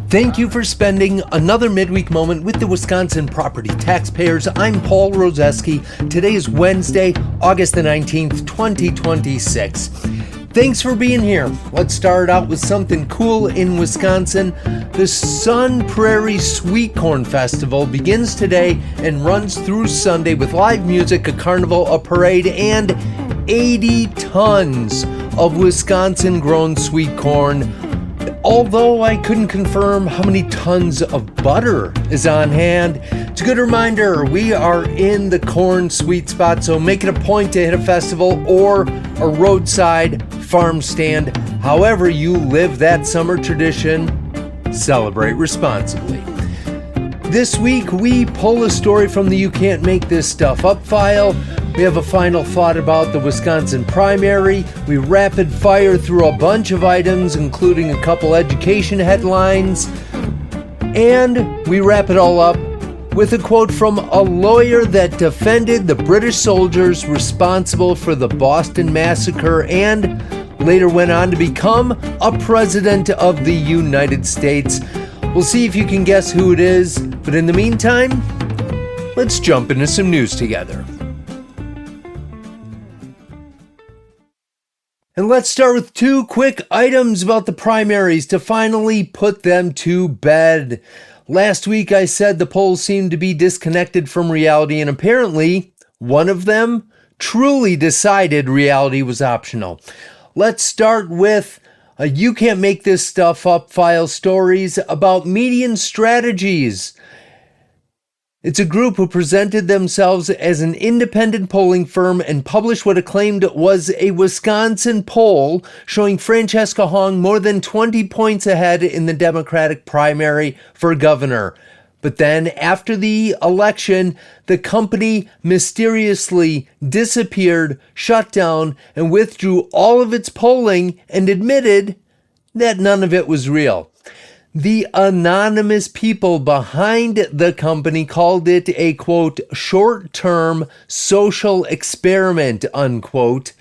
Thank you for spending another midweek moment with the Wisconsin property taxpayers. I'm Paul Rozeski. Today is Wednesday, August the 19th, 2026. Thanks for being here. Let's start out with something cool in Wisconsin. The Sun Prairie Sweet Corn Festival begins today and runs through Sunday with live music, a carnival, a parade, and 80 tons of Wisconsin-grown sweet corn. Although I couldn't confirm how many tons of butter is on hand, it's a good reminder we are in the corn sweet spot, so make it a point to hit a festival or a roadside farm stand. However you live that summer tradition, celebrate responsibly. This week we pull a story from the You Can't Make This Stuff Up file. We have a final thought about the Wisconsin primary. We rapid fire through a bunch of items, including a couple education headlines. And we wrap it all up with a quote from a lawyer that defended the British soldiers responsible for the Boston Massacre and later went on to become a president of the United States. We'll see if you can guess who it is, but in the meantime, let's jump into some news together. And let's start with two quick items about the primaries to finally put them to bed. Last week I said the polls seemed to be disconnected from reality, and apparently one of them truly decided reality was optional. Let's start with a You Can't Make This Stuff Up file stories about median strategies. It's a group who presented themselves as an independent polling firm and published what it claimed was a Wisconsin poll showing Francesca Hong more than 20 points ahead in the Democratic primary for governor. But then, after the election, the company mysteriously disappeared, shut down, and withdrew all of its polling and admitted that none of it was real. The anonymous people behind the company called it a, quote, short-term social experiment, unquote,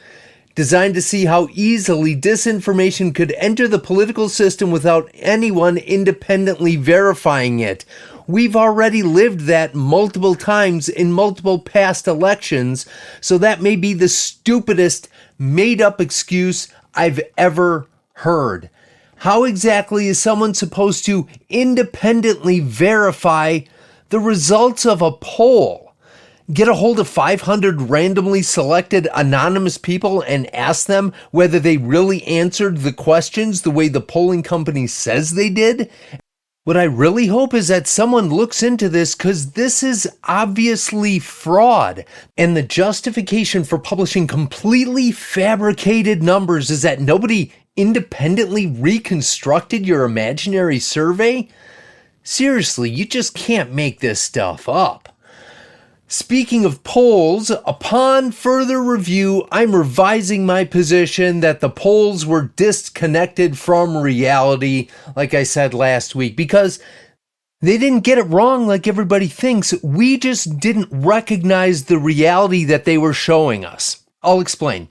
designed to see how easily disinformation could enter the political system without anyone independently verifying it. We've already lived that multiple times in multiple past elections, so that may be the stupidest made-up excuse I've ever heard. How exactly is someone supposed to independently verify the results of a poll? Get a hold of 500 randomly selected anonymous people and ask them whether they really answered the questions the way the polling company says they did? What I really hope is that someone looks into this, because this is obviously fraud. And the justification for publishing completely fabricated numbers is that nobody independently reconstructed your imaginary survey? Seriously, you just can't make this stuff up. Speaking of polls, upon further review, I'm revising my position that the polls were disconnected from reality, like I said last week, because they didn't get it wrong like everybody thinks. We just didn't recognize the reality that they were showing us. I'll explain.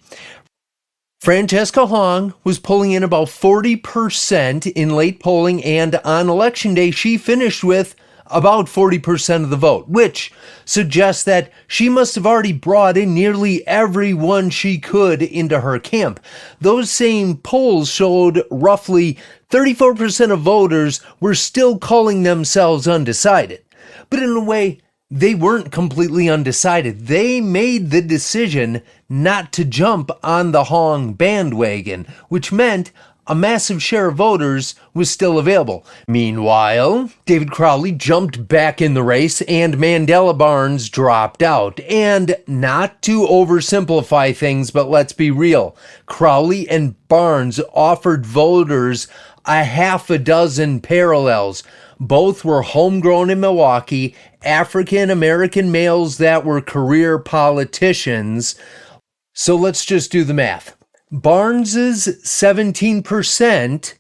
Francesca Hong was pulling in about 40% in late polling, and on election day, she finished with about 40% of the vote, which suggests that she must have already brought in nearly everyone she could into her camp. Those same polls showed roughly 34% of voters were still calling themselves undecided. But in a way, they weren't completely undecided. They made the decision not to jump on the Hong bandwagon, which meant a massive share of voters was still available. Meanwhile, David Crowley jumped back in the race and Mandela Barnes dropped out. And not to oversimplify things, but let's be real, Crowley and Barnes offered voters a half a dozen parallels. Both were homegrown in Milwaukee, African American males that were career politicians. So let's just do the math. Barnes's 17%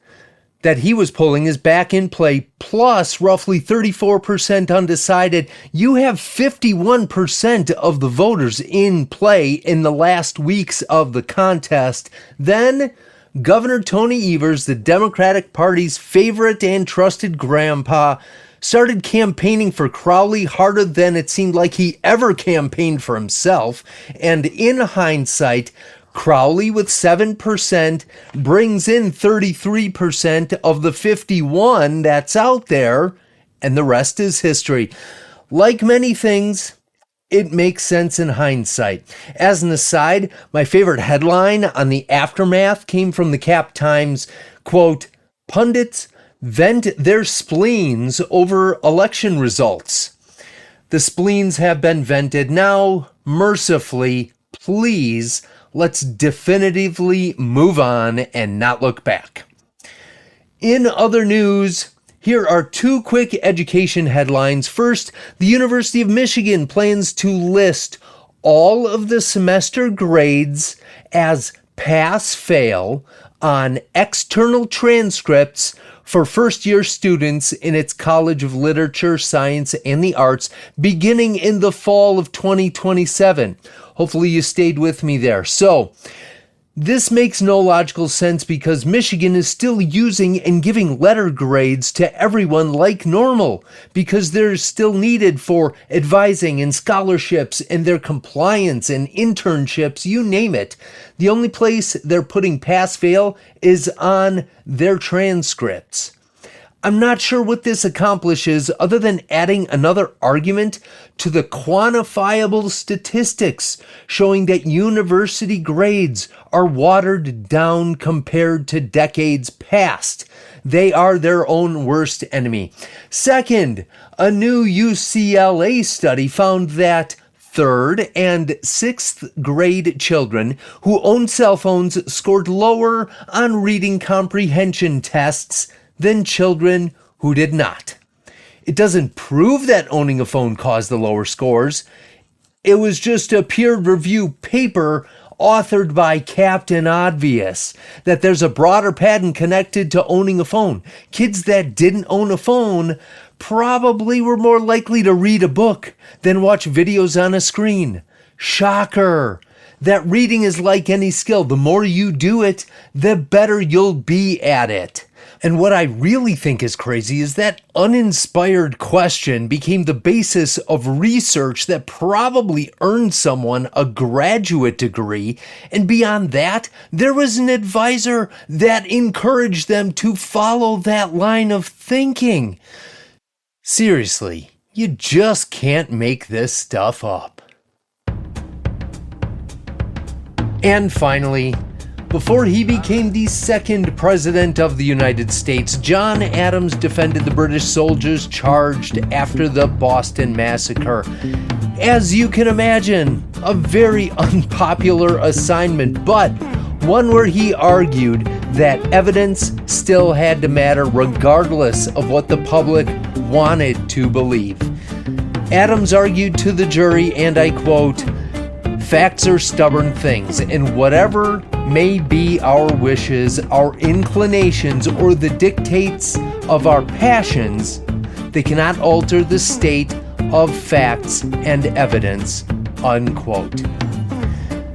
that he was pulling is back in play, plus roughly 34% undecided. You have 51% of the voters in play in the last weeks of the contest. Then Governor Tony Evers, the Democratic Party's favorite and trusted grandpa, started campaigning for Crowley harder than it seemed like he ever campaigned for himself. And in hindsight, Crowley with 7% brings in 33% of the 51 that's out there, and the rest is history. Like many things, it makes sense in hindsight. As an aside, my favorite headline on the aftermath came from the Cap Times, quote, "Pundits vent their spleens over election results." The spleens have been vented. Now, mercifully, please, let's definitively move on and not look back. In other news, here are two quick education headlines. First, the University of Michigan plans to list all of the semester grades as pass-fail on external transcripts for first-year students in its College of Literature, Science, and the Arts beginning in the fall of 2027. Hopefully you stayed with me there. So, this makes no logical sense because Michigan is still using and giving letter grades to everyone like normal because they're still needed for advising and scholarships and their compliance and internships, you name it. The only place they're putting pass-fail is on their transcripts. I'm not sure what this accomplishes other than adding another argument to the quantifiable statistics showing that university grades are watered down compared to decades past. They are their own worst enemy. Second, a new UCLA study found that third and sixth grade children who owned cell phones scored lower on reading comprehension tests than children who did not. It doesn't prove that owning a phone caused the lower scores. It was just a peer-reviewed paper authored by Captain Obvious that there's a broader pattern connected to owning a phone. Kids that didn't own a phone probably were more likely to read a book than watch videos on a screen. Shocker! That reading is like any skill. The more you do it, the better you'll be at it. And what I really think is crazy is that uninspired question became the basis of research that probably earned someone a graduate degree. And beyond that, there was an advisor that encouraged them to follow that line of thinking. Seriously, you just can't make this stuff up. And finally, before he became the second president of the United States, John Adams defended the British soldiers charged after the Boston Massacre. As you can imagine, a very unpopular assignment, but one where he argued that evidence still had to matter regardless of what the public wanted to believe. Adams argued to the jury, and I quote, "Facts are stubborn things, and whatever may be our wishes, our inclinations, or the dictates of our passions, they cannot alter the state of facts and evidence," unquote.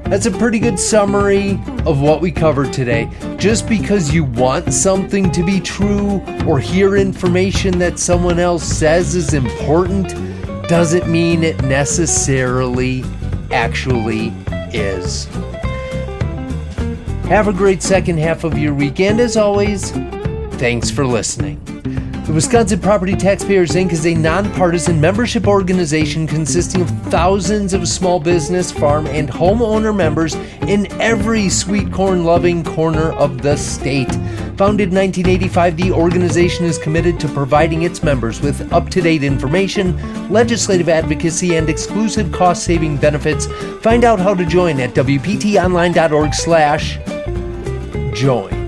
That's a pretty good summary of what we covered today. Just because you want something to be true or hear information that someone else says is important doesn't mean it necessarily actually is. Have a great second half of your weekend. As always, thanks for listening. The Wisconsin Property Taxpayers Inc. is a nonpartisan membership organization consisting of thousands of small business, farm, and homeowner members in every sweet corn-loving corner of the state. Founded in 1985, the organization is committed to providing its members with up-to-date information, legislative advocacy, and exclusive cost-saving benefits. Find out how to join at wptonline.org/join.